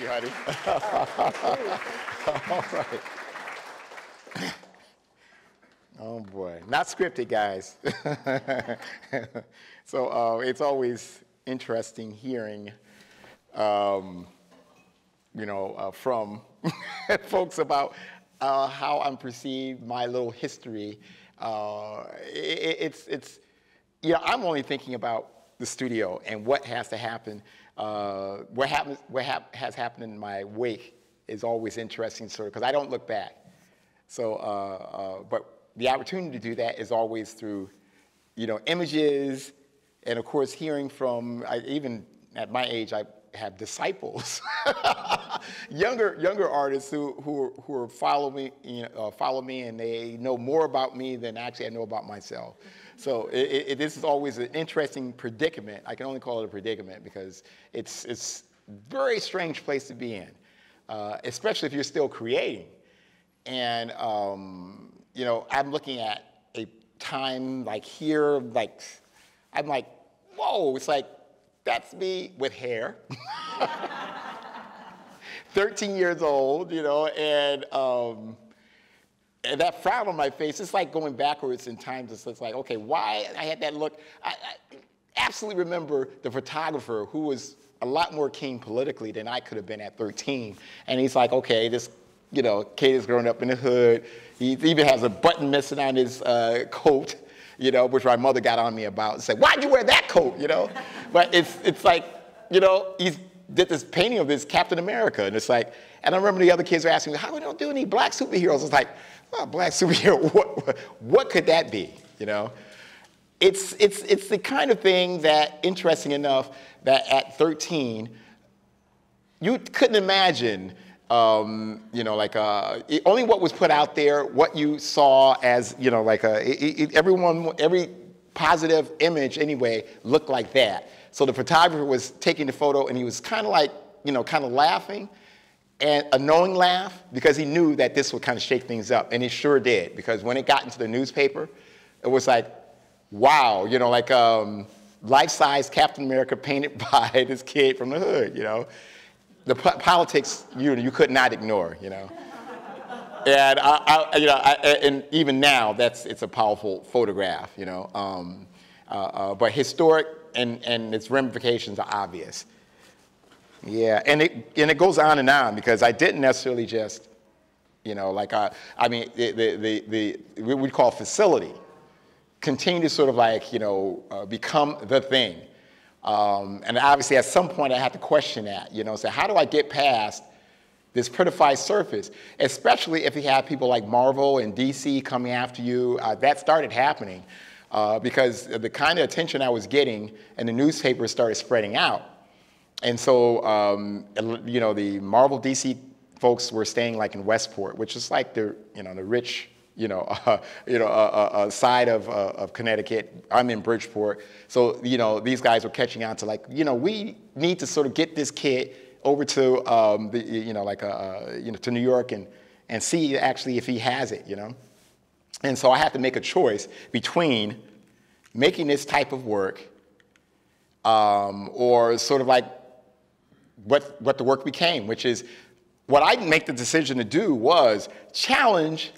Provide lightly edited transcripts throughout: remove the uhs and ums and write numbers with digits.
you, honey. All right. Oh boy, not scripted, guys. So it's always interesting hearing, from folks about how I'm perceived, my little history. I'm only thinking about the studio and what has to happen. What has happened in my wake is always interesting, sort of, because I don't look back. So, but the opportunity to do that is always through, images, and of course, hearing from, even at my age, I have disciples, younger artists who follow me, and they know more about me than actually I know about myself. So this is always an interesting predicament. I can only call it a predicament because it's a very strange place to be in, especially if you're still creating. And I'm looking at a time like here, I'm like, whoa! It's like that's me with hair, 13 years old, and that frown on my face. It's like going backwards in time. It's like, okay, why I had that look? I absolutely remember the photographer who was a lot more keen politically than I could have been at 13, and he's like, okay, this. Kid is growing up in the hood. He even has a button missing on his coat, which my mother got on me about and said, why'd you wear that coat, But it's like, he did this painting of this Captain America, and it's like, and I remember the other kids were asking me, how we don't do any black superheroes? It's like, oh, black superhero, what could that be, It's the kind of thing that, interesting enough, that at 13, you couldn't imagine only what was put out there, what you saw as, every positive image anyway looked like that. So the photographer was taking the photo and he was kind of like, kind of laughing, and a knowing laugh, because he knew that this would kind of shake things up, and it sure did, because when it got into the newspaper, it was like, wow, life-size Captain America painted by this kid from the hood, The politics, you could not ignore, And and even now, it's a powerful photograph, But historic and its ramifications are obvious. Yeah, and it goes on and on, because I didn't necessarily just, what we call facility, continue to sort of become the thing. And obviously, at some point, I had to question that, say, how do I get past this prettified surface, especially if you have people like Marvel and DC coming after you. That started happening because the kind of attention I was getting and the newspapers started spreading out. And so, the Marvel DC folks were staying in Westport, which is like the rich, side of Connecticut. I'm in Bridgeport. So, these guys were catching on to we need to sort of get this kid over to, to New York and see actually if he has it, And so I had to make a choice between making this type of work or sort of what the work became, which is what I make the decision to do was challenge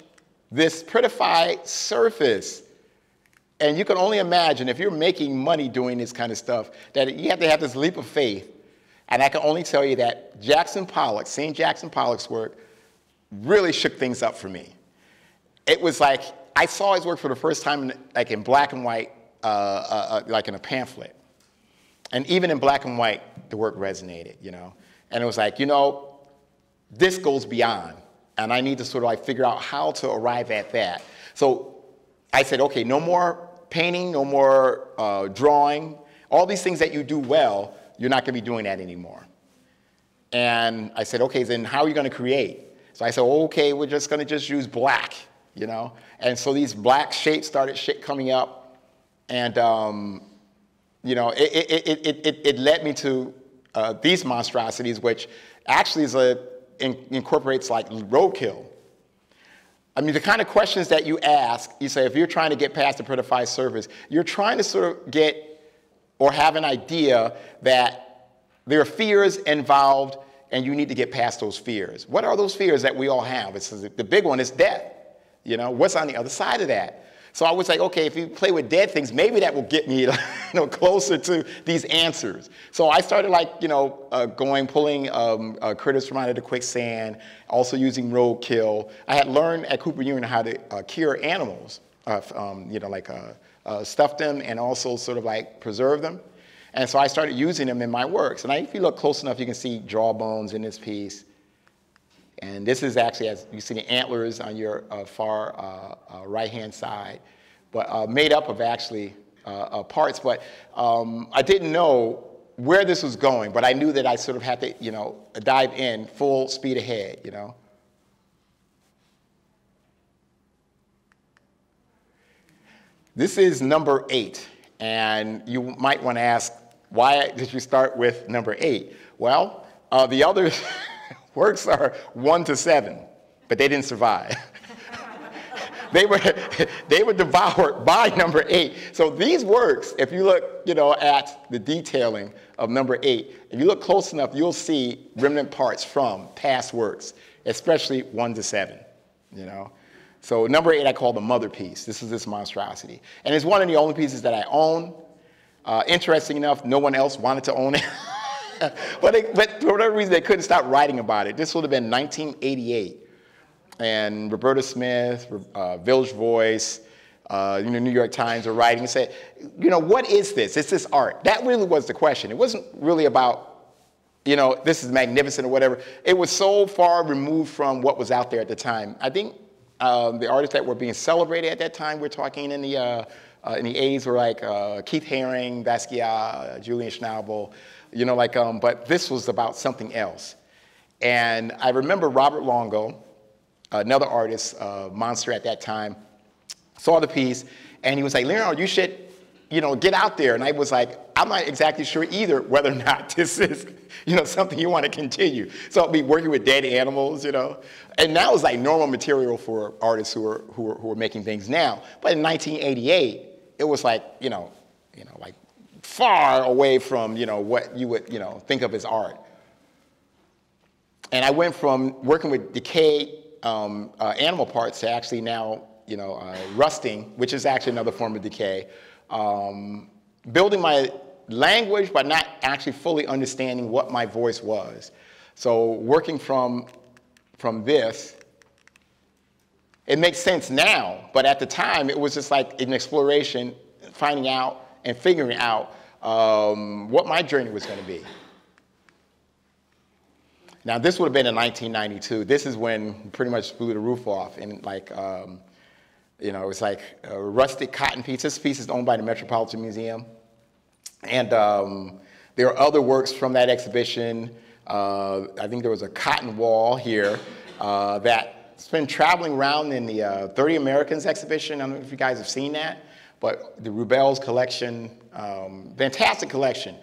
this prettified surface. And you can only imagine, if you're making money doing this kind of stuff, that you have to have this leap of faith. And I can only tell you that seeing Jackson Pollock's work really shook things up for me. It was like, I saw his work for the first time in black and white, like in a pamphlet. And even in black and white, the work resonated, And it was like, this goes beyond. And I need to sort of figure out how to arrive at that. So I said, okay, no more painting, no more drawing. All these things that you do well, you're not going to be doing that anymore. And I said, okay, then how are you going to create? So I said, okay, we're just going to use black, And so these black shapes started coming up. And, it led me to these monstrosities, which actually incorporates roadkill. I mean, the kind of questions that you ask, you say, if you're trying to get past the prettified surface, you're trying to sort of get or have an idea that there are fears involved and you need to get past those fears. What are those fears that we all have? It's, the big one is death. You know, what's on the other side of that? So I was like, okay, if you play with dead things, maybe that will get me, closer to these answers. So I started pulling critters from out of the quicksand, also using roadkill. I had learned at Cooper Union how to cure animals, stuff them and also sort of like preserve them. And so I started using them in my works. And if you look close enough, you can see jawbones in this piece. And this is actually, as you see the antlers on your far right-hand side, but made up of actually parts. But I didn't know where this was going, but I knew that I sort of had to, dive in full speed ahead, This is number 8, and you might want to ask, why did you start with number 8? Well, the other works are 1 to 7, but they didn't survive. they were devoured by number 8. So these works, if you look, at the detailing of number 8, if you look close enough, you'll see remnant parts from past works, especially 1 to 7, So number 8 I call the mother piece. This is this monstrosity. And it's one of the only pieces that I own. Interesting enough, no one else wanted to own it. but for whatever reason, they couldn't stop writing about it. This would have been 1988. And Roberta Smith, Village Voice, New York Times are writing and said, what is this? It's this art. That really was the question. It wasn't really about, this is magnificent or whatever. It was so far removed from what was out there at the time. I think the artists that were being celebrated at that time, we're talking in the 80s, were like Keith Haring, Basquiat, Julian Schnabel, but this was about something else. And I remember Robert Longo, another artist, monster at that time, saw the piece, and he was like, Leonardo, you should, get out there. And I was like, I'm not exactly sure either whether or not this is, something you want to continue. So I'll be working with dead animals, And now it's like normal material for artists who are making things now. But in 1988, it was like, like far away from, what you would, think of as art. And I went from working with decayed animal parts to actually now, rusting, which is actually another form of decay. Building my language, but not actually fully understanding what my voice was. So working from this, it makes sense now, but at the time, it was just like an exploration, finding out and figuring out what my journey was going to be. Now, this would have been in 1992. This is when pretty much blew the roof off. And like, it was like a rustic cotton piece. This piece is owned by the Metropolitan Museum. And there are other works from that exhibition. I think there was a cotton wall here that's been traveling around in the 30 Americans exhibition. I don't know if you guys have seen that, but the Rubel's collection, fantastic collection.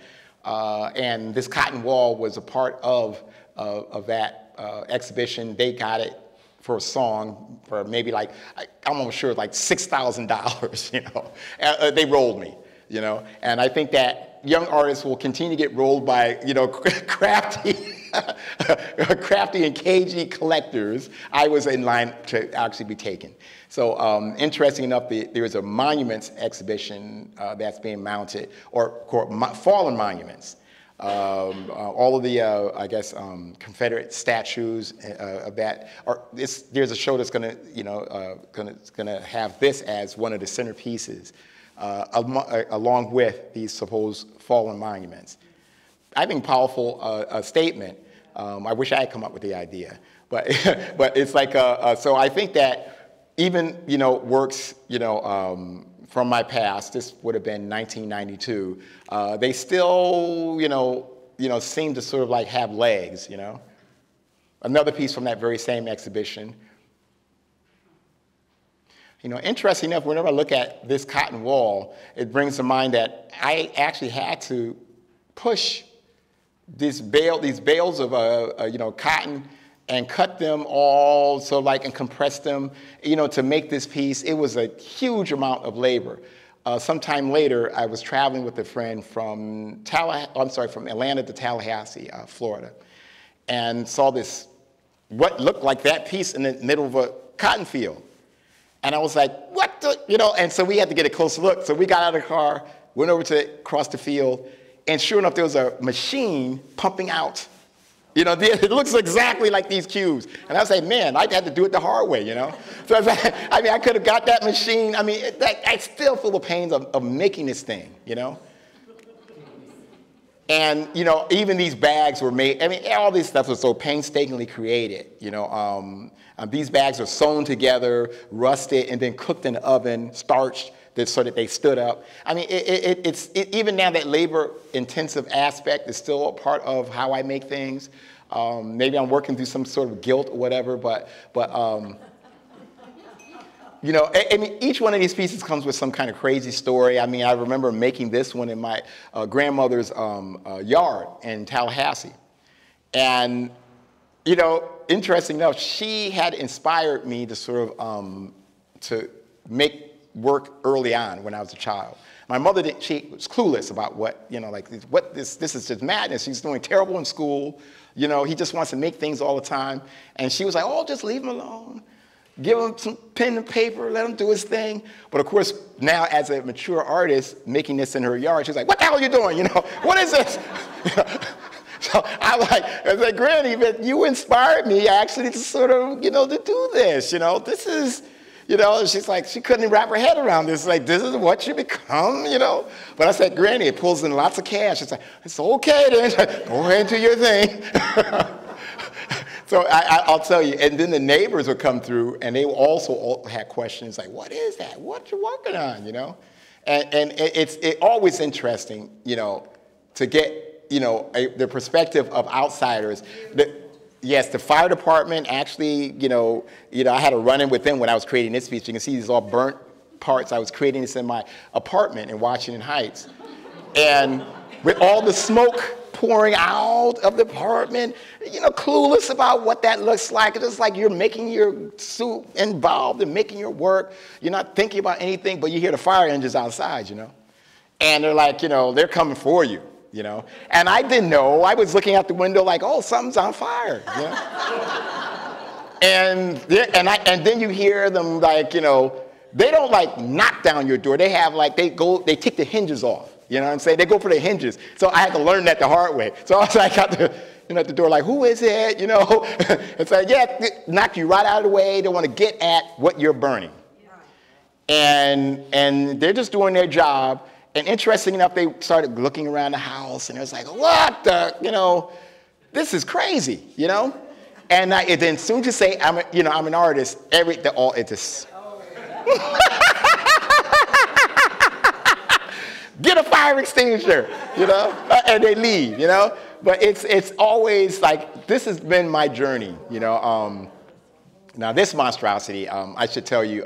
And this cotton wall was a part of that exhibition. They got it for a song for maybe like, I'm almost sure, like $6,000, They rolled me, And I think that young artists will continue to get rolled by, crafty, crafty and cagey collectors. I was in line to actually be taken. So interesting enough, there's a monuments exhibition that's being mounted, or called fallen monuments. All of the, Confederate statues of that. There's a show that's going to have this as one of the centerpieces, along with these supposed fallen monuments. I think powerful statement. I wish I had come up with the idea, but but it's like so I think that even works from my past, this would have been 1992, they still, seem to sort of like have legs, Another piece from that very same exhibition. Interesting enough, whenever I look at this cotton wall, it brings to mind that I actually had to push these bales of, cotton and cut them all and compress them, to make this piece. It was a huge amount of labor. Sometime later, I was traveling with a friend from Atlanta to Tallahassee, Florida. and saw this, what looked like that piece in the middle of a cotton field. And I was like, what the, you know, and so we had to get a closer look. So we got out of the car, went over to across the field, and sure enough, there was a machine pumping out. You know, it looks exactly like these cubes. And I was like, man, I had to do it the hard way, you know? So I mean, I could have got that machine. I mean, I still feel the pains of making this thing, you know? And, you know, even these bags were made, I mean, all this stuff was so painstakingly created, you know? These bags are sewn together, rusted, and then cooked in the oven, starched, so that they stood up. I mean, even now that labor-intensive aspect is still a part of how I make things. Maybe I'm working through some sort of guilt or whatever, but you know, I mean, each one of these pieces comes with some kind of crazy story. I mean, I remember making this one in my grandmother's yard in Tallahassee. And, you know, interesting enough, she had inspired me to sort of, to make work early on when I was a child. My mother, she was clueless about what, you know, like, what this is just madness. She's doing terrible in school. You know, he just wants to make things all the time. And she was like, oh, just leave him alone. Give him some pen and paper, let him do his thing. But of course, now as a mature artist, making this in her yard, she's like, what the hell are you doing? You know, what is this? So I was like, Granny, but you inspired me actually to sort of, you know, to do this. You know, this is, you know, she's like, she couldn't wrap her head around this. Like, this is what you become, you know? But I said, Granny, it pulls in lots of cash. It's like, it's okay then. Go ahead and do your thing. So I'll tell you, and then the neighbors would come through, and they also had questions like, what is that? What you working on, you know? And it's always interesting, you know, to get, you know, the perspective of outsiders. Yes, the fire department actually, you know, I had a run-in with them when I was creating this piece. You can see these all burnt parts. I was creating this in my apartment in Washington Heights. And with all the smoke pouring out of the apartment, you know, clueless about what that looks like. It's just like you're making your suit involved in making your work. You're not thinking about anything, but you hear the fire engines outside, you know. And they're like, you know, they're coming for you. You know, and I didn't know. I was looking out the window like, oh, something's on fire. You know? and then you hear them like, you know, they don't like knock down your door. They have like, they take the hinges off. You know what I'm saying? They go for the hinges. So I had to learn that the hard way. So I was like, at the door like, who is it? You know, it's like, yeah, knock you right out of the way. They want to get at what you're burning. And they're just doing their job. And interesting enough, they started looking around the house, and it was like, what the, you know, this is crazy, you know? And then as soon as you say, I'm an artist, it just, get a fire extinguisher, you know? And they leave, you know? But it's always like, this has been my journey, you know? Now this monstrosity, I should tell you,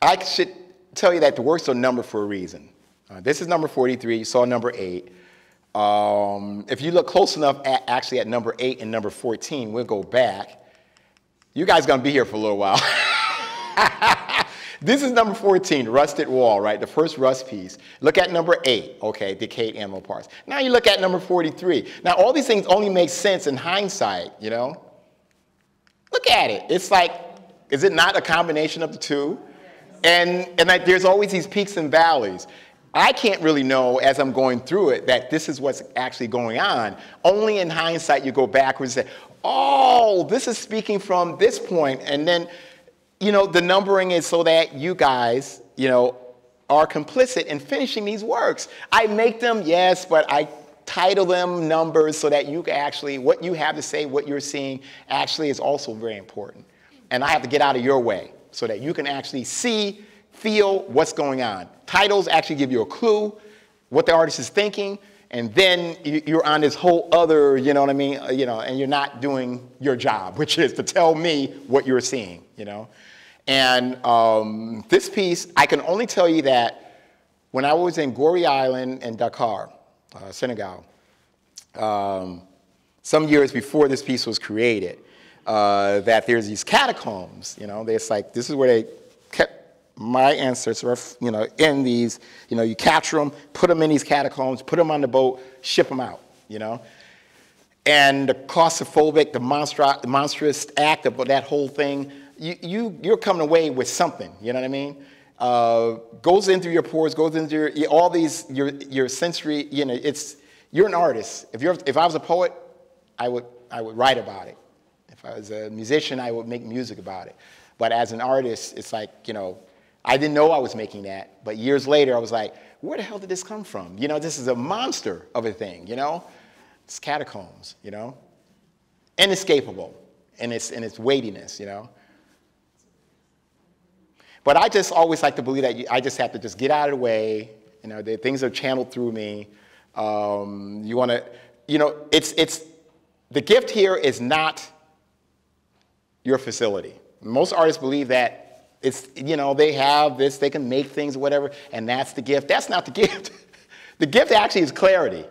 I should tell you that the works are numbered for a reason. This is number 43. You saw number 8. If you look close enough actually at number 8 and number 14, we'll go back. You guys are going to be here for a little while. This is number 14, rusted wall, right? The first rust piece. Look at number 8, okay, decayed animal parts. Now you look at number 43. Now all these things only make sense in hindsight, you know? Look at it. It's like, is it not a combination of the two? And there's always these peaks and valleys. I can't really know as I'm going through it that this is what's actually going on. Only in hindsight you go backwards and say, oh, this is speaking from this point. And then, you know, the numbering is so that you guys, you know, are complicit in finishing these works. I make them, yes, but I title them numbers so that you can actually, what you have to say, what you're seeing actually is also very important. And I have to get out of your way so that you can actually see, feel what's going on. Titles actually give you a clue what the artist is thinking, and then you're on this whole other, you know what I mean, you know, and you're not doing your job, which is to tell me what you're seeing, you know. And this piece, I can only tell you that when I was in Gorée Island in Dakar, Senegal, some years before this piece was created, that there's these catacombs, you know, it's like, this is where they kept my ancestors, in these, you capture them, put them in these catacombs, put them on the boat, ship them out, And the claustrophobic, the monstrous act of that whole thing, you're coming away with something, you know what I mean? Goes in through your pores, goes into all these, your sensory, you're an artist. If I was a poet, I would write about it. If I was a musician, I would make music about it. But as an artist, it's like, I didn't know I was making that, but years later I was like, where the hell did this come from? This is a monster of a thing, It's catacombs, Inescapable in its weightiness, But I just always like to believe that I just have to just get out of the way, that things are channeled through me. You want to, it's the gift here is not your facility. Most artists believe that it's, they have this, they can make things or whatever, and that's the gift. That's not the gift. The gift actually is clarity.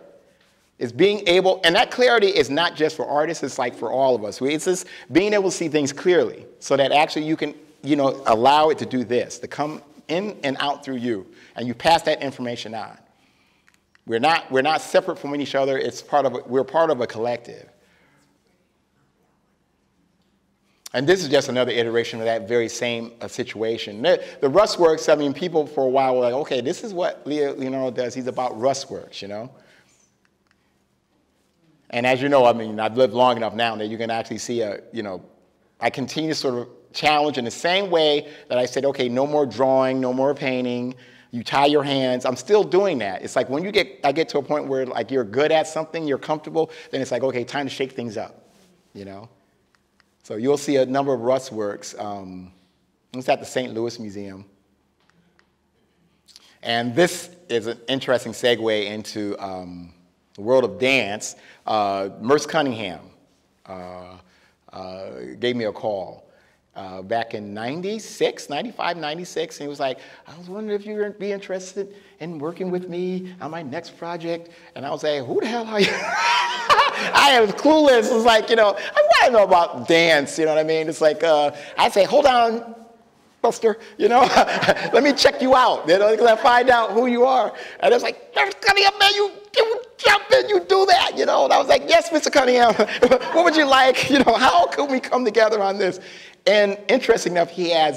It's being able, and that clarity is not just for artists, it's like for all of us. It's just being able to see things clearly so that actually you can, allow it to do this, to come in and out through you, and you pass that information on. We're not separate from each other. We're part of a collective. And this is just another iteration of that very same situation. The rustworks, people for a while were like, okay, this is what Leonardo does. He's about rustworks, And as you know, I've lived long enough now that you can actually see I continue to sort of challenge in the same way that I said, okay, no more drawing, no more painting. You tie your hands. I'm still doing that. It's like when I get to a point where like you're good at something, you're comfortable, then it's like, okay, time to shake things up, So you'll see a number of rustworks. It's at the St. Louis Museum. And this is an interesting segue into the world of dance. Merce Cunningham gave me a call back in 96, 95, 96. And he was like, I was wondering if you would be interested in working with me on my next project. And I was like, who the hell are you? I was clueless. It was like, I want to know about dance, you know what I mean? It's like, I'd say, hold on, Buster, let me check you out, because I find out who you are. And it's like, Mr. Cunningham, man, you jump in, you do that, And I was like, yes, Mr. Cunningham, what would you like? How could we come together on this? And interesting enough, he had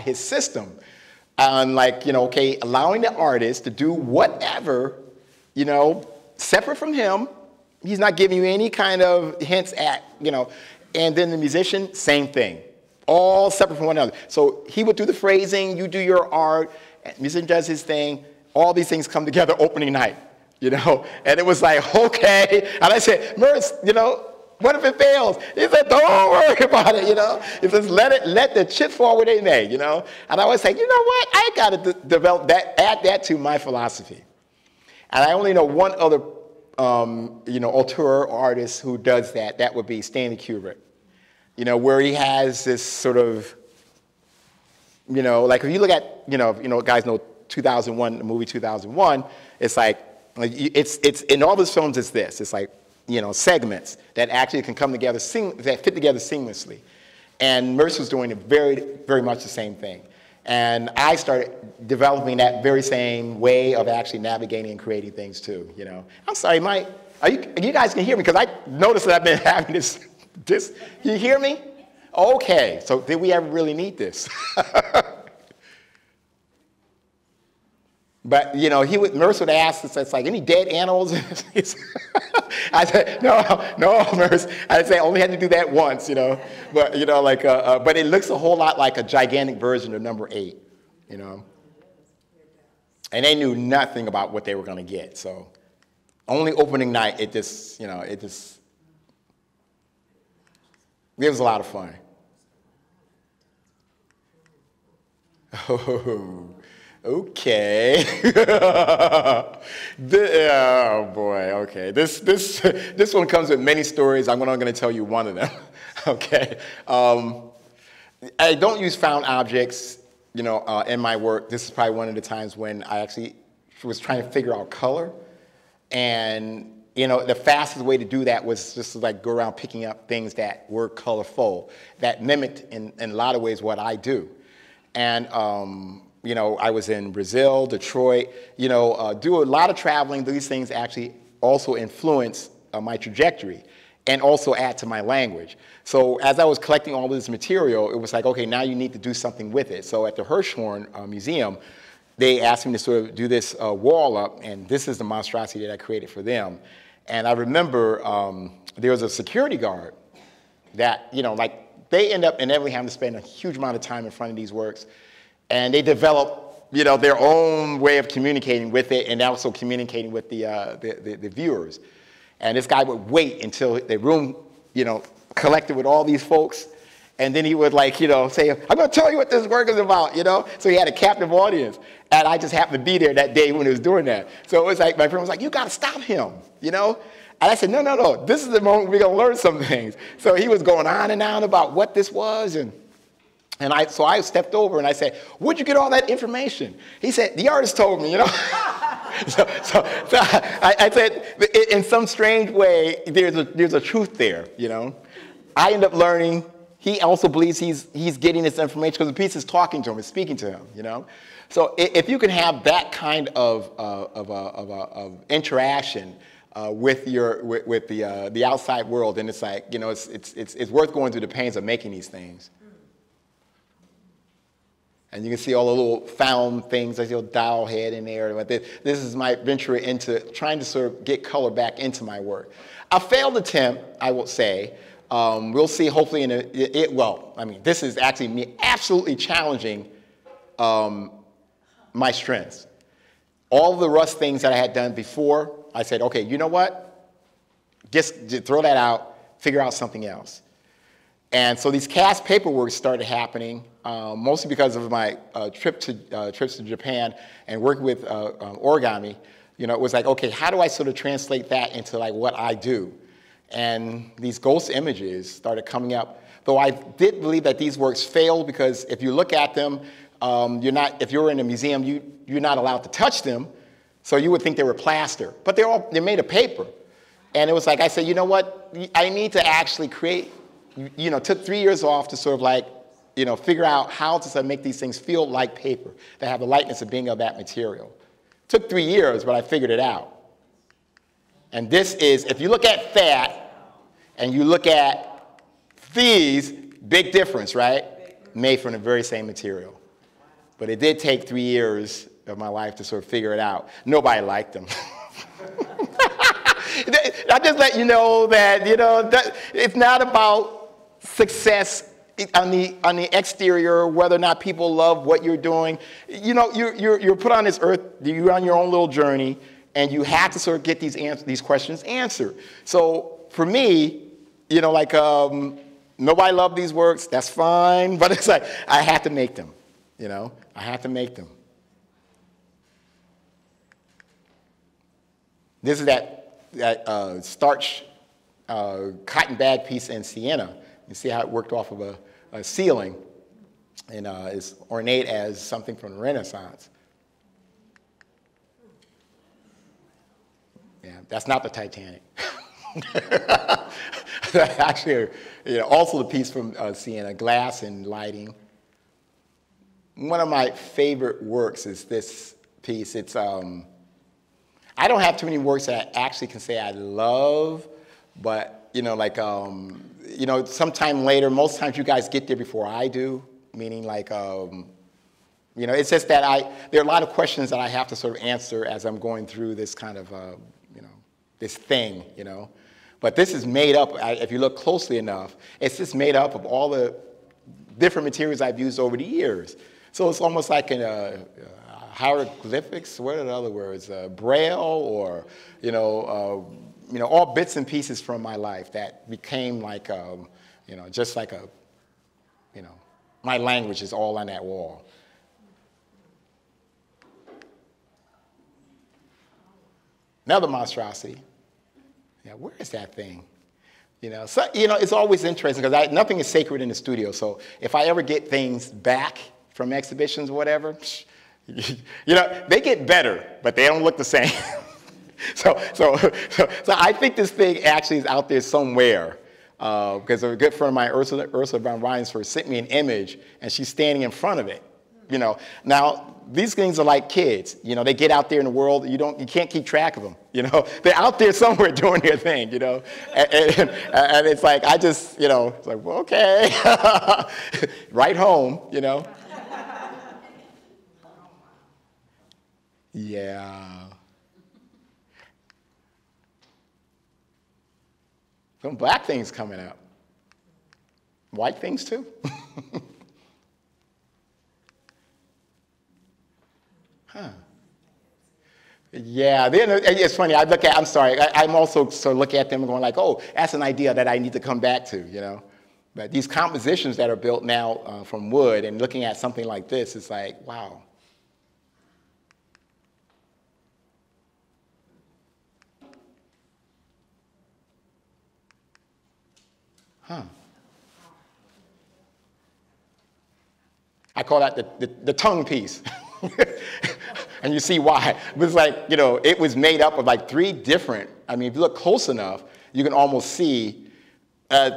his system on okay, allowing the artist to do whatever, separate from him. He's not giving you any kind of hints at, and then the musician, same thing. All separate from one another. So he would do the phrasing, you do your art, and the musician does his thing. All these things come together opening night, And it was like, okay. And I said, Merce, what if it fails? He said, don't worry about it, He says, let the chips fall where they may, And I was like, you know what? I got to develop that, add that to my philosophy. And I only know one other auteur or artist who does that. That would be Stanley Kubrick. Where he has this sort of, like if you look at, guys know 2001, the movie 2001, it's like, it's in all his films it's this. It's like, segments that actually can come together, that fit together seamlessly. And Merce was doing it very, very much the same thing. And I started developing that very same way of actually navigating and creating things too, I'm sorry, you guys can hear me because I noticed that I've been having this, you hear me? Okay, so did we ever really need this? But, Merce would ask us, it's like, any dead animals? I said, no, Merce. I'd say, I only had to do that once, But, but it looks a whole lot like a gigantic version of number 8, And they knew nothing about what they were going to get. So only opening night, it was a lot of fun. Oh. Okay. Oh boy. Okay. This one comes with many stories. I'm only going to tell you one of them. Okay. I don't use found objects, in my work. This is probably one of the times when I actually was trying to figure out color, and the fastest way to do that was just to like go around picking up things that were colorful, that mimicked in a lot of ways what I do. And, you know, I was in Brazil, Detroit, you know, do a lot of traveling. These things actually also influence my trajectory and also add to my language. So as I was collecting all this material, it was like, okay, now you need to do something with it. So at the Hirshhorn Museum, they asked me to sort of do this wall up, and this is the monstrosity that I created for them. And I remember there was a security guard that, you know, like they end up inevitably having to spend a huge amount of time in front of these works, and they develop, you know, their own way of communicating with it and also communicating with the viewers. And this guy would wait until the room, you know, collected with all these folks, and then he would, like, you know, say, I'm going to tell you what this work is about, you know? So he had a captive audience, and I just happened to be there that day when he was doing that. So it was like, my friend was like, you got to stop him, you know? And I said, no, no, no, this is the moment we're going to learn some things. So he was going on and on about what this was, so I stepped over and I said, where'd you get all that information? He said, the artist told me, you know? so I said, in some strange way, there's a truth there, you know? I end up learning. He also believes he's getting this information because the piece is talking to him, it's speaking to him, you know? So if you can have that kind of interaction with the outside world, then it's like, you know, it's worth going through the pains of making these things. And you can see all the little found things, like your doll head in there. This is my venture into trying to sort of get color back into my work. A failed attempt, I will say. We'll see, hopefully, this is actually me absolutely challenging my strengths. All the rust things that I had done before, I said, okay, you know what? Just throw that out, figure out something else. And so these cast paperwork started happening, mostly because of my trips to Japan and working with origami. You know, it was like, okay, how do I sort of translate that into like what I do? And these ghost images started coming up. Though I did believe that these works failed because if you look at them, if you're in a museum, you're not allowed to touch them. So you would think they were plaster, but they're made of paper. And it was like, I said, you know what? I need to actually create, you know, took 3 years off to sort of like, you know, figure out how to sort of make these things feel like paper, that have the lightness of being of that material. Took 3 years, but I figured it out. And this is, if you look at that and you look at these, big difference, right? Made from the very same material. But it did take 3 years of my life to sort of figure it out. Nobody liked them. I just let you know that, you know, that it's not about success on the exterior, whether or not people love what you're doing. You know, you're put on this earth, you're on your own little journey, and you have to sort of get these questions answered. So for me, you know, like, nobody loved these works, that's fine, but it's like, I had to make them, you know? I had to make them. This is that starch cotton bag piece in Sienna. You see how it worked off of a ceiling and is ornate as something from the Renaissance. Yeah, that's not the Titanic. Actually, you know, also the piece from Sienna, glass and lighting. One of my favorite works is this piece. It's I don't have too many works that I actually can say I love, but you know, like you know, sometime later. Most times you guys get there before I do. Meaning, like, you know, it's just that there are a lot of questions that I have to sort of answer as I'm going through this kind of you know, this thing, you know. But this is made up. If you look closely enough, it's just made up of all the different materials I've used over the years. So it's almost like an hieroglyphics. What are the other words? Braille, or you know, all bits and pieces from my life that became like, you know, just like a, you know, my language is all on that wall. Another monstrosity. Yeah, where is that thing? You know, so, you know, it's always interesting because nothing is sacred in the studio. So if I ever get things back from exhibitions or whatever, you know, they get better, but they don't look the same. So I think this thing actually is out there somewhere. Because a good friend of mine, Ursula von Reinsford, sent me an image, and she's standing in front of it. You know, now these things are like kids. You know, they get out there in the world. You can't keep track of them. You know, they're out there somewhere doing their thing. You know, and it's like I just, you know, it's like, well, okay, right home. You know. Yeah. Some black things coming out. White things too. Huh. Yeah, it's funny. I'm sorry. I'm also sort of looking at them and going like, oh, that's an idea that I need to come back to, you know. But these compositions that are built now from wood and looking at something like this, it's like, wow. Huh. I call that the tongue piece. And you see why. It was like, you know, it was made up of like 3 different, I mean, if you look close enough, you can almost see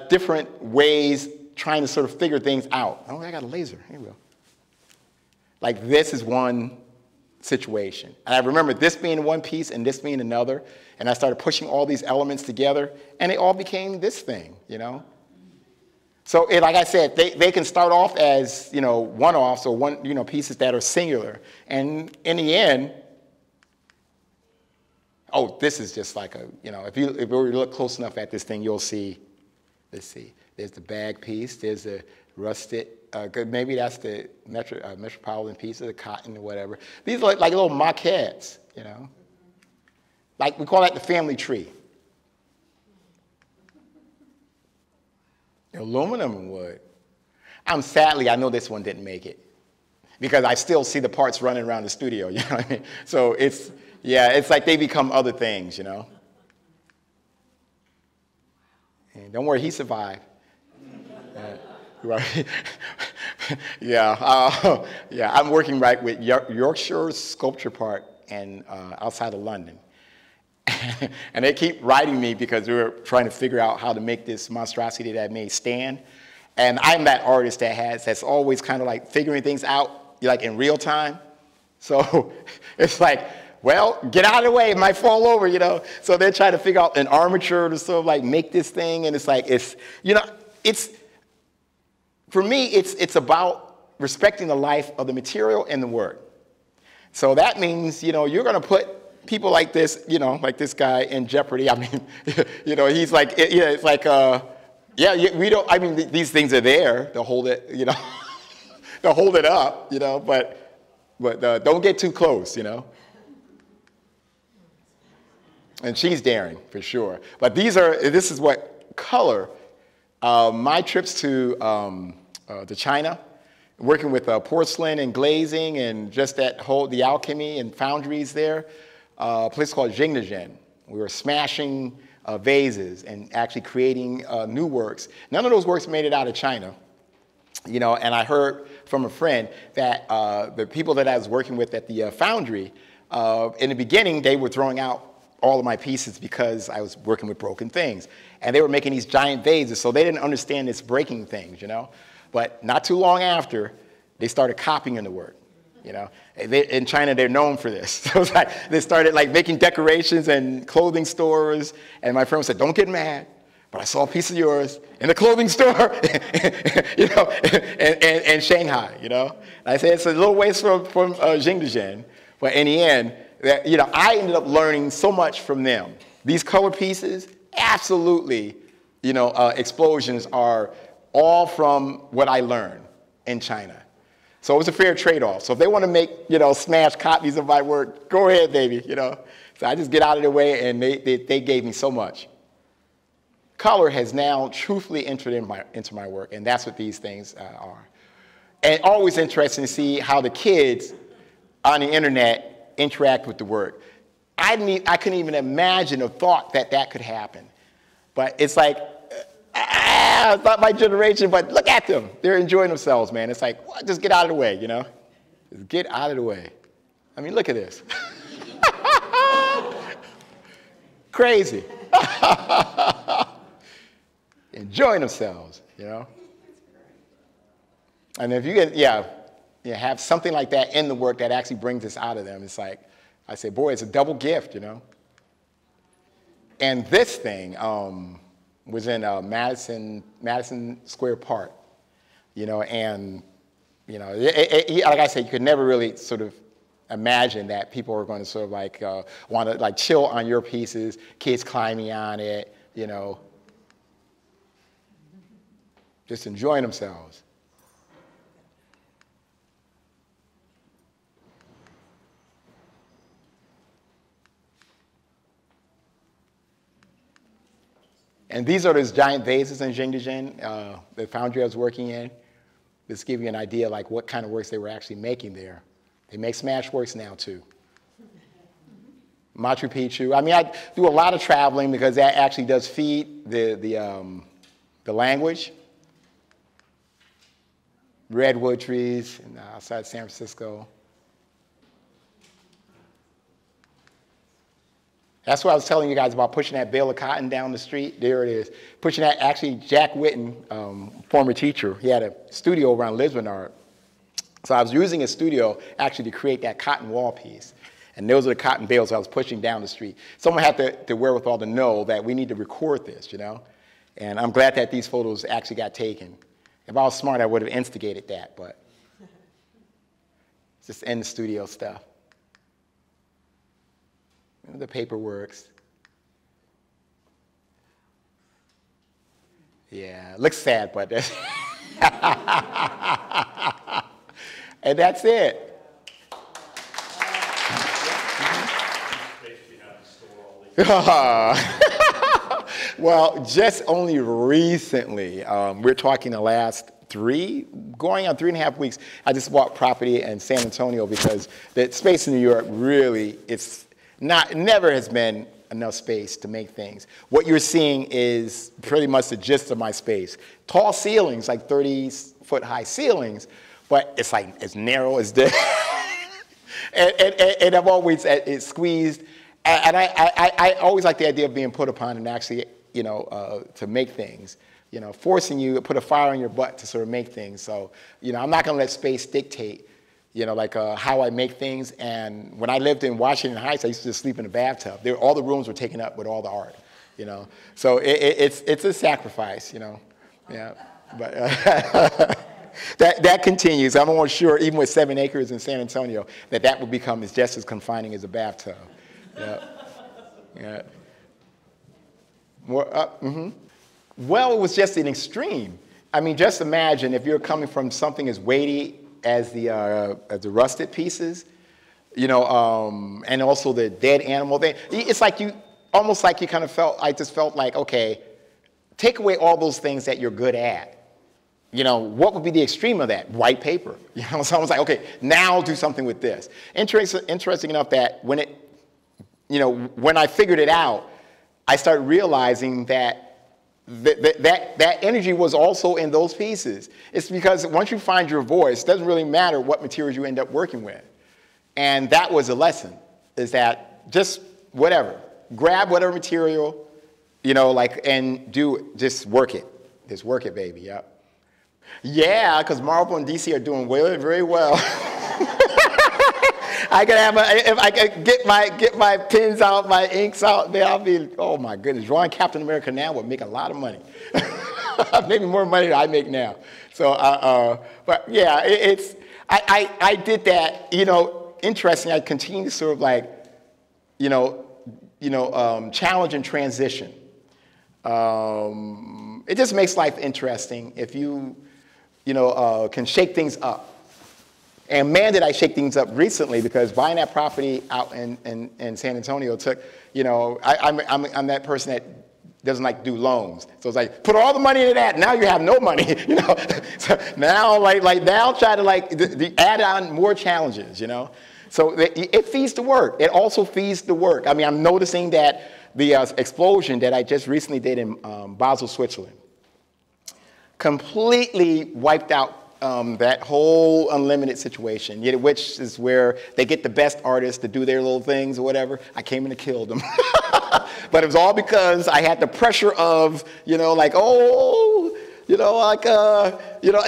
different ways trying to sort of figure things out. Oh, I got a laser. Here we go. Like this is one situation. And I remember this being one piece and this being another. And I started pushing all these elements together, and it all became this thing, you know. So, like I said, they can start off as, you know, one-offs or pieces that are singular. And in the end, oh, this is just like a, you know, if you look close enough at this thing, you'll see, let's see, there's the bag piece, there's the rusted, maybe that's the metropolitan piece of the cotton or whatever. These are like little maquettes, you know. Like we call that the family tree. Aluminum and wood. Sadly, I know this one didn't make it because I still see the parts running around the studio, you know what I mean? So it's like they become other things, you know? And don't worry, he survived. Right. Yeah, I'm working right with Yorkshire Sculpture Park and outside of London. And they keep writing me because we were trying to figure out how to make this monstrosity that I made stand. And I'm that artist that's always kind of like figuring things out like in real time. So it's like, well, get out of the way, it might fall over, you know. So they're trying to figure out an armature to sort of like make this thing. And it's like, for me, it's about respecting the life of the material and the work. So that means, you know, you're going to put people like this, you know, like this guy in jeopardy. I mean, you know, he's like, it's like, we don't, I mean, these things are there to hold it, you know, to hold it up, you know, but don't get too close, you know. And she's daring, for sure. But this is what color, my trips to China, working with porcelain and glazing and just the alchemy and foundries there, a place called Jingdezhen. We were smashing vases and actually creating new works. None of those works made it out of China. You know, and I heard from a friend that the people that I was working with at the foundry, in the beginning, they were throwing out all of my pieces because I was working with broken things. And they were making these giant vases, so they didn't understand this breaking things, you know. But not too long after, they started copying the work. You know, in China, they're known for this. So it's like they started like making decorations and clothing stores. And my friend said, "Don't get mad, but I saw a piece of yours in the clothing store, you know, in Shanghai." You know, and I said it's a little ways from Jingdezhen, but in the end, you know, I ended up learning so much from them. These color pieces, absolutely, you know, explosions are all from what I learned in China. So it was a fair trade-off. So if they want to make, you know, smash copies of my work, go ahead, baby, you know. So I just get out of their way, and they gave me so much. Color has now truthfully entered into my work, and that's what these things are. And always interesting to see how the kids on the internet interact with the work. I couldn't even imagine or thought that could happen. But it's like, it's not my generation, but look at them. They're enjoying themselves, man. It's like, well, just get out of the way, you know? Just get out of the way. I mean, look at this. Crazy. Enjoying themselves, you know? And if you get, you know, have something like that in the work that actually brings this out of them. It's like, I say, boy, it's a double gift, you know. And this thing was in Madison Square Park, you know, and, you know, like I said, you could never really sort of imagine that people are going to sort of like want to like chill on your pieces, kids climbing on it, you know, just enjoying themselves. And these are those giant vases in Jingdezhen, the foundry I was working in. Just to give you an idea like what kind of works they were actually making there. They make smash works now too. Machu Picchu. I mean, I do a lot of traveling because that actually does feed the language. Redwood trees outside San Francisco. That's what I was telling you guys about pushing that bale of cotton down the street. There it is. Pushing that, actually, Jack Whitten, former teacher, he had a studio over on Lisbonard. So I was using his studio actually to create that cotton wall piece. And those are the cotton bales I was pushing down the street. Someone had the wherewithal to know that we need to record this, you know? And I'm glad that these photos actually got taken. If I was smart, I would have instigated that, but it's just in the studio stuff. The paper works. Yeah, looks sad, but that's and that's it. Well, just only recently, we're talking the last going on 3.5 weeks, I just bought property in San Antonio because the space in New York really, never has been enough space to make things. What you're seeing is pretty much the gist of my space. Tall ceilings, like 30-foot high ceilings, but it's like as narrow as this. and I've always it's squeezed. And I always like the idea of being put upon and actually, you know, to make things. You know, forcing you to put a fire on your butt to sort of make things. So, you know, I'm not going to let space dictate, you know, like how I make things. And when I lived in Washington Heights, I used to just sleep in a bathtub. All the rooms were taken up with all the art, you know. So it's a sacrifice, you know. Yeah, but that continues. I'm almost sure, even with 7 acres in San Antonio, that will become just as confining as a bathtub. Yeah, yeah. More. Well, it was just an extreme. I mean, just imagine if you're coming from something as weighty as the rusted pieces, you know, and also the dead animal thing. It's like almost like you kind of felt, I just felt like, okay, take away all those things that you're good at. You know, what would be the extreme of that? White paper. You know, so I was like, okay, now I'll do something with this. Interesting enough that when when I figured it out, I started realizing that that energy was also in those pieces. It's because once you find your voice, it doesn't really matter what materials you end up working with. And that was a lesson, is that just whatever, grab whatever material, you know, like, and just work it. Just work it, baby, yep. Yeah, because Marvel and DC are doing very well. If I could get my pens out, my inks out, then I'll be, oh my goodness, drawing Captain America now would make a lot of money. Maybe more money than I make now. So, but yeah, I did that, you know, interesting. I continue to sort of like, challenge and transition. It just makes life interesting if you can shake things up. And man, did I shake things up recently, because buying that property out in San Antonio took, you know, I'm that person that doesn't like to do loans. So it's like, put all the money into that, now you have no money, you know. So now, now try to add on more challenges, you know. So it feeds the work. It also feeds the work. I mean, I'm noticing that the explosion that I just recently did in Basel, Switzerland, completely wiped out that whole unlimited situation, which is where they get the best artists to do their little things or whatever. I came in and killed them. But it was all because I had the pressure of, you know, like, oh, You know, like, you know,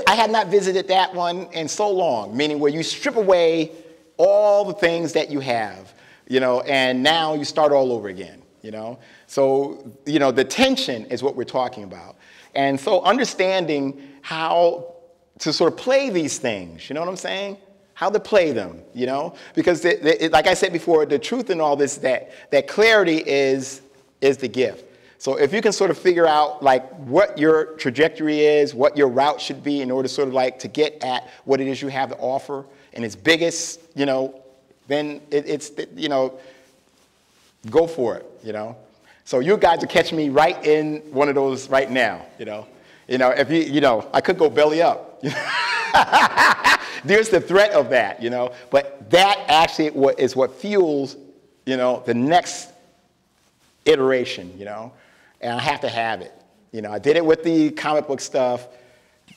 I had not visited that one in so long, meaning where you strip away all the things that you have, you know, and now you start all over again, you know. So, you know, the tension is what we're talking about. And so understanding how to sort of play these things, you know what I'm saying? How to play them, you know? Because, like I said before, the truth in all this, that clarity is the gift. So if you can sort of figure out like what your trajectory is, what your route should be in order sort of like to get at what it is you have to offer in its biggest, you know, then it's, you know, go for it, you know. So you guys are catching me right in one of those right now, you know. You know, if you know, I could go belly up. There's the threat of that, you know. But that actually is what fuels, you know, the next iteration, you know. And I have to have it. You know, I did it with the comic book stuff,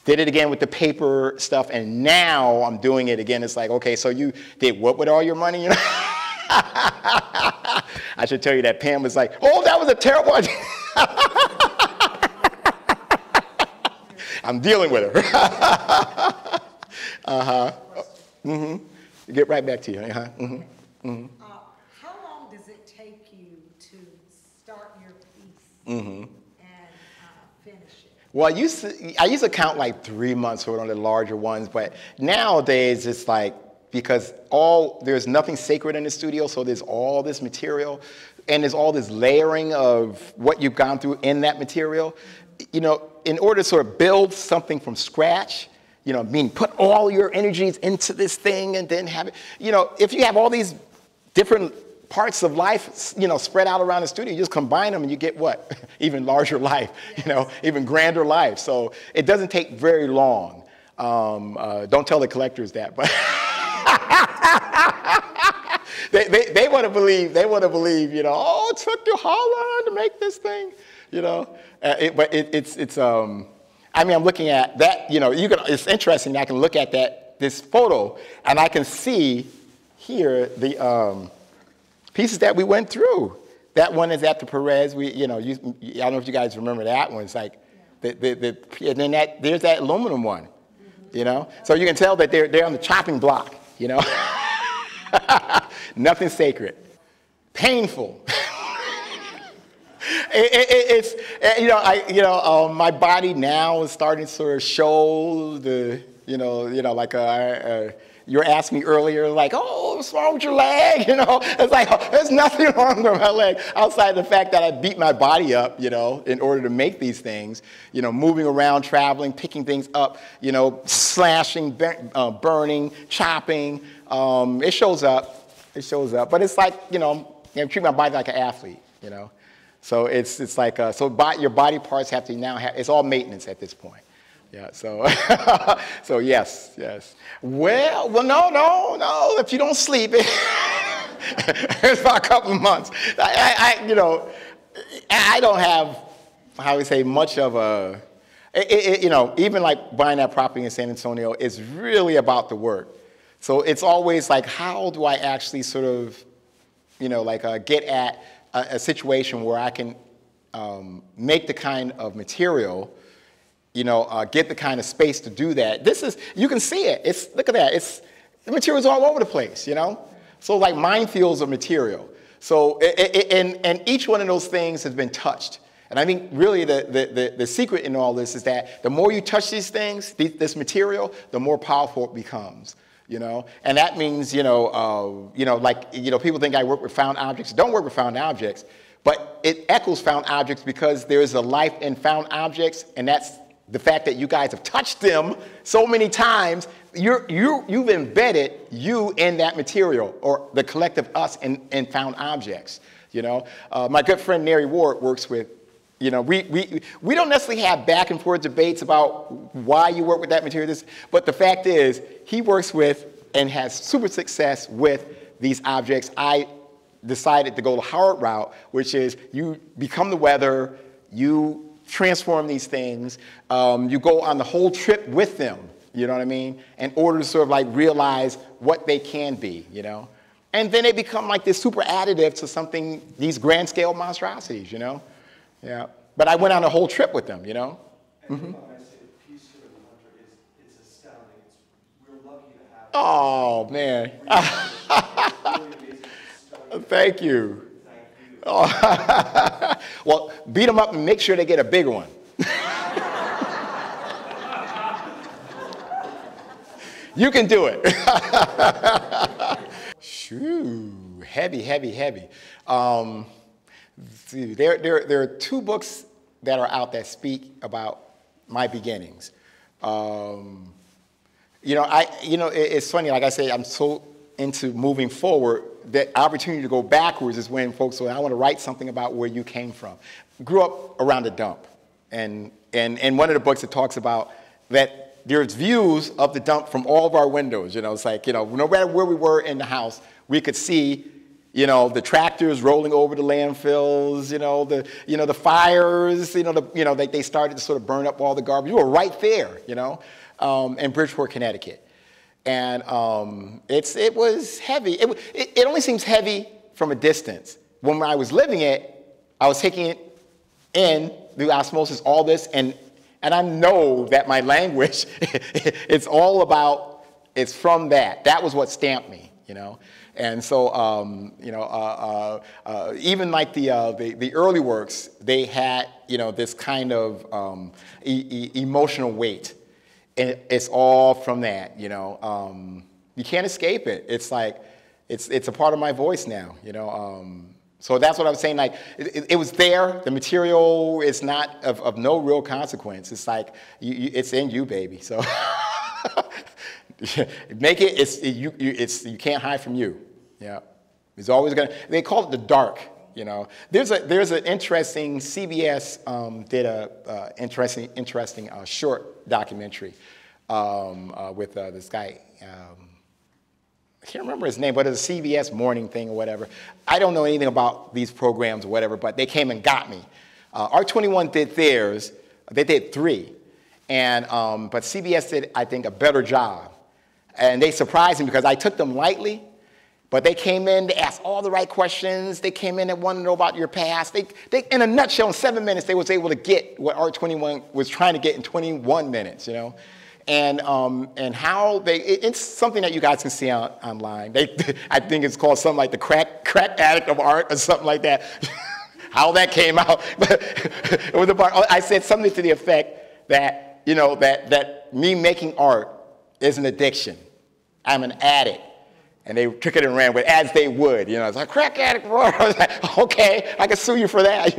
did it again with the paper stuff, and now I'm doing it again. It's like, okay, so you did what with all your money? You know? I should tell you that Pam was like, oh, that was a terrible idea. I'm dealing with her. Get right back to you. How long does it take you to start your piece and finish it? Well, I used to count like 3 months for one of the larger ones, but nowadays it's like, because there's nothing sacred in the studio, so there's all this material, and there's all this layering of what you've gone through in that material. You know, in order to sort of build something from scratch, you know, meaning put all your energies into this thing and then have it, you know, if you have all these different parts of life, you know, spread out around the studio, you just combine them and you get what? Even larger life, you know, even grander life. So it doesn't take very long. Don't tell the collectors that, but they want to believe, you know, oh, it took you how long to make this thing, you know. But it's I mean, I'm looking at that, you know, it's interesting. I can look at this photo, and I can see here the pieces that we went through. That one is at the Perez. You know, I don't know if you guys remember that one. It's like, and then there's that aluminum one, you know. So you can tell that they're on the chopping block, you know. Nothing sacred. Painful. It's, you know, my body now is starting to sort of show the, you know, like you were asking me earlier, like, oh, what's wrong with your leg? You know, it's like, oh, there's nothing wrong with my leg outside the fact that I beat my body up, you know, in order to make these things, you know, moving around, traveling, picking things up, you know, slashing, burning, chopping. It shows up. It shows up. But it's like, you know, treat my body like an athlete, you know. So it's like, your body parts have to now have, it's all maintenance at this point. Yeah, so, so yes. Well, no, if you don't sleep, it's about a couple of months. You know, I don't have, how we say, much of a, you know, even like buying that property in San Antonio is really about the work. So it's always like, how do I actually sort of, you know, like get at a situation where I can make the kind of material, you know, get the kind of space to do that. You can see it. Look at that. The material's all over the place, you know? So like minefields of material. So, and each one of those things has been touched. And I think really the secret in all this is that the more you touch these things, this material, the more powerful it becomes. You know, and that means, you know, like, you know, people think I work with found objects. Don't work with found objects, but it echoes found objects because there is a life in found objects, and that's the fact that you guys have touched them so many times. You've embedded you in that material, or the collective us in found objects. You know, my good friend Neri Ward works with. You know, we don't necessarily have back and forth debates about why you work with that material, but the fact is he works with and has super success with these objects. I decided to go the Howard route, which is you become the weather, you transform these things, you go on the whole trip with them, you know what I mean, in order to sort of like realize what they can be, you know. And then they become like this super additive to something, these grand scale monstrosities, you know. Yeah, but I went on a whole trip with them, you know, And if I may say, the piece here in the Hunter is astounding. We're lucky to have. Oh, man. Really amazing. Thank you. Thank you. Oh. Well, beat them up and make sure they get a bigger one. You can do it. Shoo, heavy, heavy, heavy. There are two books that are out that speak about my beginnings. It's funny, like I say, I'm so into moving forward, that opportunity to go backwards is when folks say, I want to write something about where you came from. Grew up around a dump. And one of the books, it talks about that there's views of the dump from all of our windows. It's like, no matter where we were in the house, we could see, the tractors rolling over the landfills, the fires, they started to sort of burn up all the garbage. We were right there, in Bridgeport, Connecticut. And it was heavy. It only seems heavy from a distance. When I was living it, I was taking it in through osmosis, all this, and I know that my language, it's all about, it's from that. That was what stamped me, And so, even like the early works, they had, this kind of emotional weight. And it's all from that, You can't escape it. It's like, it's a part of my voice now, So that's what I was saying, like, it was there. The material is not of no real consequence. It's like, it's in you, baby. So make it, you can't hide from you. Yeah. It's always gonna, they call it the dark, There's an interesting, CBS did a interesting short documentary with this guy, I can't remember his name, but it's a CBS morning thing or whatever. I don't know anything about these programs or whatever, but they came and got me. R21 did theirs. They did 3. But CBS did, I think, a better job. And they surprised me because I took them lightly, but they came in, they asked all the right questions. They came in and wanted to know about your past. They in a nutshell, in 7 minutes, they was able to get what R21 was trying to get in 21 minutes, And how it's something that you guys can see online. I think it's called something like the crack addict of art or something like that. How that came out. It was I said something to the effect that, that me making art is an addiction. I'm an addict. And they took it and ran with, as they would, It's like, crack addict, I was like, okay, I can sue you for that,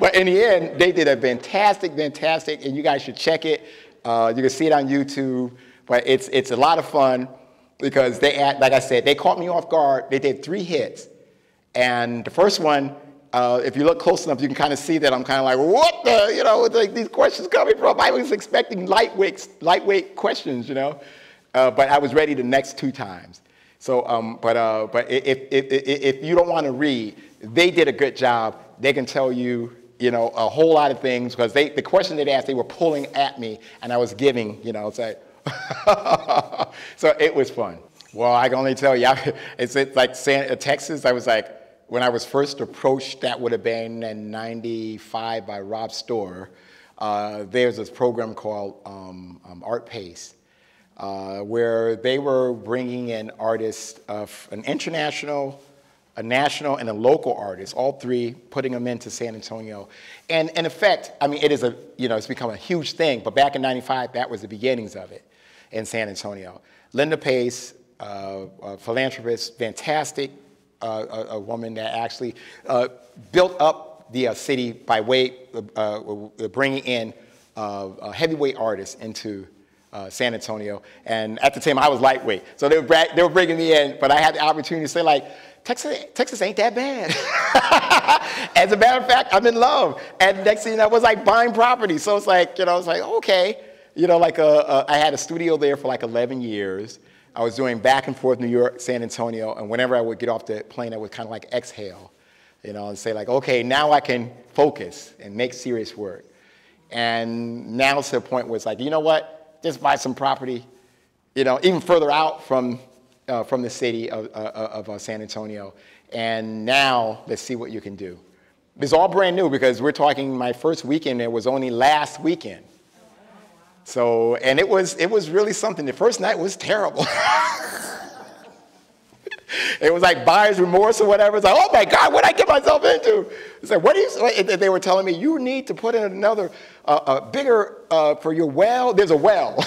But in the end, they did a fantastic, and you guys should check it. You can see it on YouTube, but it's a lot of fun because like I said, they caught me off guard. They did 3 hits. And the first one, if you look close enough, you can kind of see that I'm kind of like, what the, like these questions coming from? I was expecting lightweight questions, but I was ready the next 2 times. So, but if you don't want to read, they did a good job. They can tell you, a whole lot of things because the question they asked, they were pulling at me and I was giving, it's like, so it was fun. Well, I can only tell you, it's like Texas, I was like, when I was first approached, that would have been in '95 by Rob Storr. There's this program called Art Pace, where they were bringing in artists of an international, a national, and a local artist, all 3, putting them into San Antonio. And in effect, I mean, it is it's become a huge thing, but back in '95, that was the beginnings of it in San Antonio. Linda Pace, a philanthropist, fantastic, a woman that actually built up the city by way of bringing in heavyweight artists into San Antonio. And at the time, I was lightweight. So they were bringing me in, but I had the opportunity to say, like, Texas ain't that bad. As a matter of fact, I'm in love. And next thing you know, it was like buying property. So it's like, it's like, okay. I had a studio there for like 11 years. I was doing back and forth New York, San Antonio. And whenever I would get off the plane, I would kind of like exhale, and say like, okay, now I can focus and make serious work. And now it's to the point where it's like, you know what? Just buy some property, even further out from the city of San Antonio. And now let's see what you can do. It's all brand new because we're talking my first weekend, it was only last weekend. So, and it was really something. The first night was terrible. It was like buyer's remorse or whatever. It's like, oh my God, what did I get myself into? It's like, what do you, they were telling me, you need to put in another, bigger, for your well, there's a well.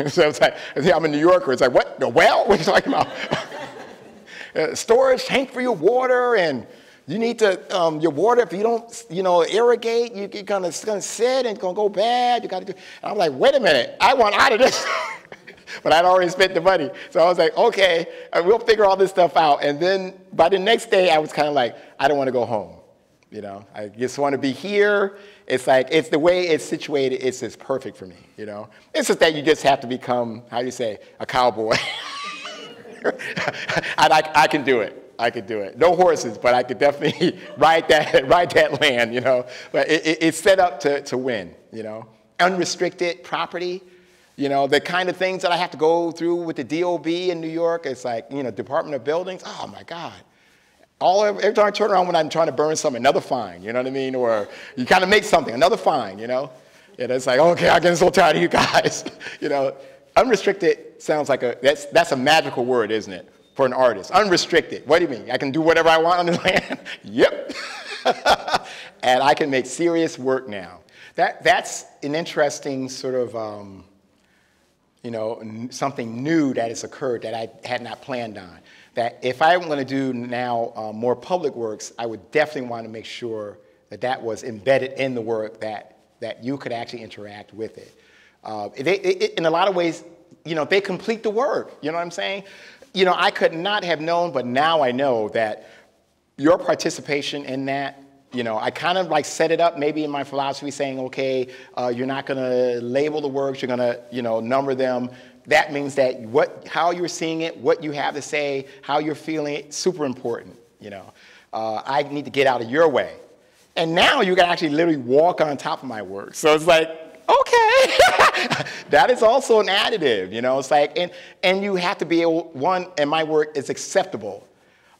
So it's like, I'm a New Yorker. It's like, what, the well? What are you talking about? Storage tank for your water, and you need to, your water, if you don't, irrigate, you're gonna sit and it's gonna go bad. You gotta do, and I'm like, wait a minute, I want out of this. But I'd already spent the money. So I was like, okay, we'll figure all this stuff out. And then by the next day, I was kind of like, I don't want to go home. I just want to be here. It's like, it's the way it's situated, it's just perfect for me, It's just that you just have to become, how do you say, a cowboy. I can do it. I could do it. No horses, but I could definitely ride that land, But it's set up to win, Unrestricted property. The kind of things that I have to go through with the DOB in New York, it's like, Department of Buildings, oh my God. Every time I turn around when I'm trying to burn something, another fine, you know what I mean? Or you kind of make something, another fine, And it's like, okay, I'm getting so tired of you guys. Unrestricted sounds like that's a magical word, isn't it? For an artist. Unrestricted, what do you mean? I can do whatever I want on the land? Yep. And I can make serious work now. That's an interesting sort of, something new that has occurred that I had not planned on. That if I'm going to do now more public works, I would definitely want to make sure that was embedded in the work, that you could actually interact with it. In a lot of ways, they complete the work. You know what I'm saying? I could not have known, but now I know that your participation in that, I kind of like set it up maybe in my philosophy saying, okay, you're not going to label the works, you're going to, number them. That means that how you're seeing it, what you have to say, how you're feeling it, super important, I need to get out of your way. And now you can actually literally walk on top of my work. So it's like, okay, that is also an additive, It's like, and you have to be able, and my work is acceptable.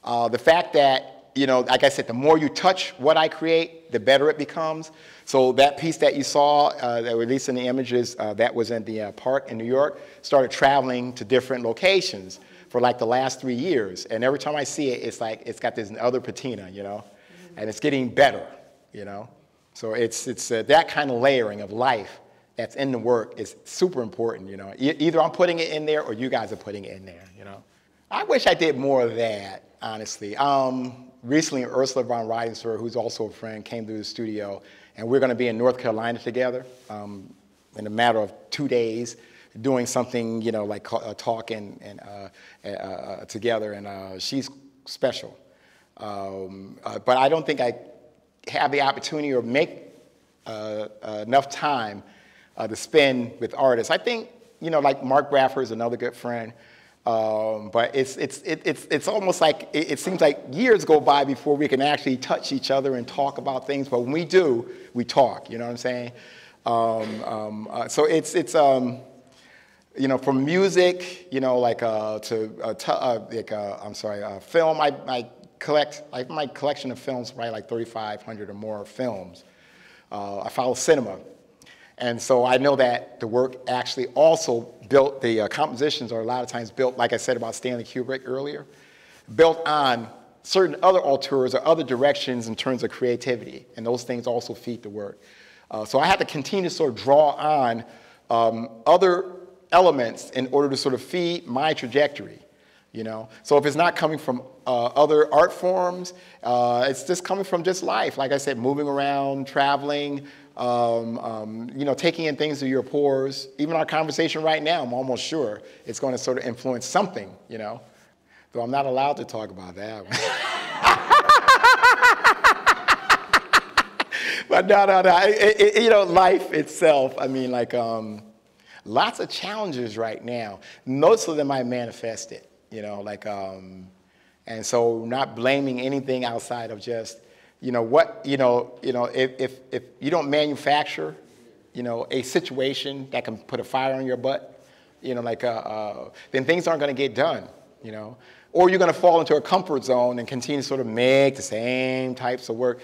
The fact that, like I said, the more you touch what I create, the better it becomes. So that piece that you saw, that released in the images, that was in the park in New York, started traveling to different locations for like the last 3 years. And every time I see it, it's like, it's got this other patina, and it's getting better, So it's that kind of layering of life that's in the work is super important, Either I'm putting it in there or you guys are putting it in there, I wish I did more of that, honestly. Recently, Ursula von Ridensburg, who's also a friend, came to the studio, and we're going to be in North Carolina together in a matter of 2 days, doing something, like a talk and together, and she's special. But I don't think I have the opportunity or make enough time to spend with artists. I think, like Mark Bradford is another good friend. But it's almost like, it seems like years go by before we can actually touch each other and talk about things. But when we do, we talk, you know what I'm saying? So it's from music, film, I collect, like my collection of films, probably like 3,500 or more films. I follow cinema. And so I know that the work actually also built, the compositions are a lot of times built, like I said about Stanley Kubrick earlier, built on certain other auteurs or other directions in terms of creativity. And those things also feed the work. So I had to continue to sort of draw on other elements in order to sort of feed my trajectory. So if it's not coming from other art forms, it's just coming from just life. Like I said, moving around, traveling, taking in things through your pores. Even our conversation right now, I'm almost sure it's going to sort of influence something, though I'm not allowed to talk about that. But no. Life itself, I mean, like, lots of challenges right now. Most of them I manifested, and so not blaming anything outside of just, if you don't manufacture, a situation that can put a fire on your butt, then things aren't going to get done, or you're going to fall into a comfort zone and continue to sort of make the same types of work.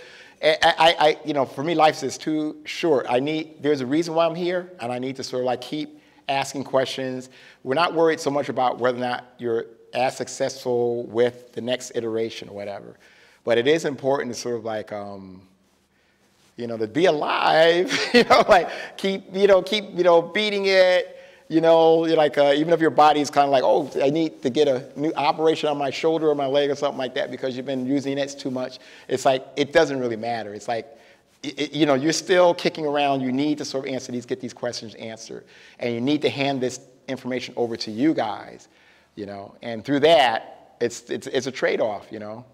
You know, for me, life is too short. There's a reason why I'm here, and I need to sort of like keep asking questions. We're not worried so much about whether or not you're as successful with the next iteration or whatever. But it is important to sort of like, you know, to be alive, you know, like keep beating it, you know, like even if your body is kind of like, oh, I need to get a new operation on my shoulder or my leg or something like that because you've been using it too much. It's like, it doesn't really matter. It's like, you know, you're still kicking around. You need to sort of get these questions answered. And you need to hand this information over to you guys, you know. And through that, it's a trade-off, you know.